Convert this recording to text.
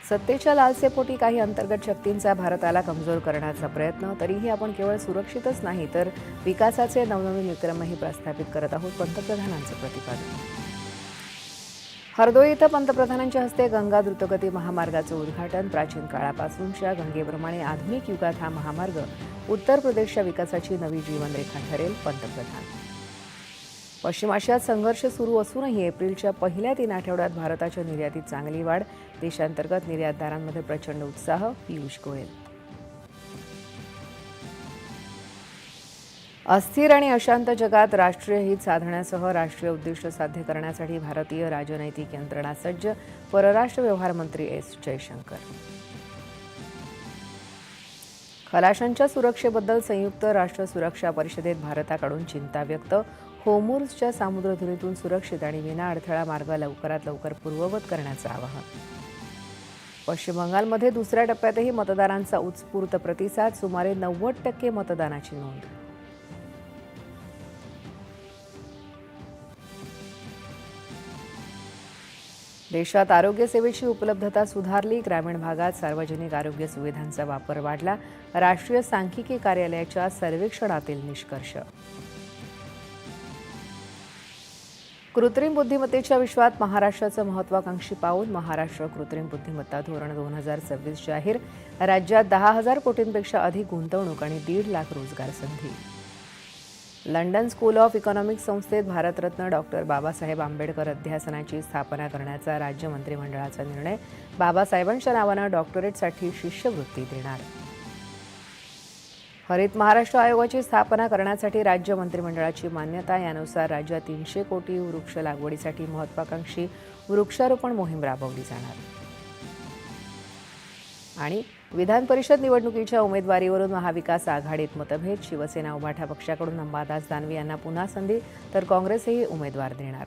सत्तेच्या लालसेपोटी काही अंतर्गत शक्तींचा भारताला कमजोर करण्याचा प्रयत्न, तरीही आपण केवळ सुरक्षितच नाही तर विकासाचे नवनवीन विक्रमही प्रस्थापित करत आहोत, पंतप्रधानांचं प्रतिपादन. हरदोई इथं पंतप्रधानांच्या हस्ते गंगा द्रुतगती महामार्गाचं उद्घाटन. प्राचीन काळापासूनच्या गंगेप्रमाणे आधुनिक युगात हा महामार्ग उत्तर प्रदेशच्या विकासाची नवी जीवनरेखा ठरेल, पंतप्रधान. पश्चिम आशियात संघर्ष सुरू असूनही एप्रिलच्या पहिल्या 3 आठवड्यात भारताच्या निर्यातीत चांगली वाढ. देशांतर्गत निर्यातदारांमध्ये प्रचंड उत्साह. पियुष गोयल. अस्थिर आणि अशांत जगात राष्ट्रीय हित साधण्यासह राष्ट्रीय उद्दिष्ट साध्य करण्यासाठी भारतीय राजनैतिक यंत्रणा सज्ज. परराष्ट्र व्यवहार मंत्री एस जयशंकर. खलाशांच्या सुरक्षेबद्दल संयुक्त राष्ट्र सुरक्षा परिषदेत भारताकडून चिंता व्यक्त. होर्मुझच्या सामुद्रधुनीतून सुरक्षित आणि विना अडथळा मार्ग लवकरात लवकर पूर्ववत करण्याचं आवाहन. पश्चिम बंगालमध्ये दुसऱ्या टप्प्यातही मतदारांचा उत्स्फूर्त प्रतिसाद. सुमारे 90% मतदानाची नोंद. देशात आरोग्य सेवेची उपलब्धता सुधारली. ग्रामीण भागात सार्वजनिक आरोग्य सुविधांचा वापर वाढला. राष्ट्रीय सांख्यिकी कार्यालयाच्या सर्वेक्षणातील निष्कर्ष. कृत्रिम बुद्धिमत्तेच्या विश्वात महाराष्ट्राचं महत्वाकांक्षी पाऊल. महाराष्ट्र कृत्रिम बुद्धिमत्ता धोरण 2026 जाहीर. राज्यात 10,000 कोटींपेक्षा अधिक गुंतवणूक आणि 1.5 लाख रोजगार संधी. लंडन स्कूल ऑफ इकॉनॉमिक्स संस्थेत भारतरत्न डॉक्टर बाबासाहेब आंबेडकर अध्यासनाची स्थापना करण्याचा राज्य मंत्रिमंडळाचा निर्णय. बाबासाहेबांच्या नावानं डॉक्टरेटसाठी शिष्यवृत्ती देणार. हरित महाराष्ट्र आयोगाची स्थापना करण्यासाठी राज्य मंत्रिमंडळाची मान्यता. यानुसार राज्यात 300 कोटी वृक्ष लागवडीसाठी महत्वाकांक्षी वृक्षारोपण मोहीम राबवली जाणार. आणि विधान परिषद निवडणुकीच्या उमेदवारीवरून महाविकास आघाडीत मतभेद. शिवसेना उभाठा पक्षाकडून अंबादास दानवे यांना पुन्हा संधी तर काँग्रेसही उमेदवार देणार.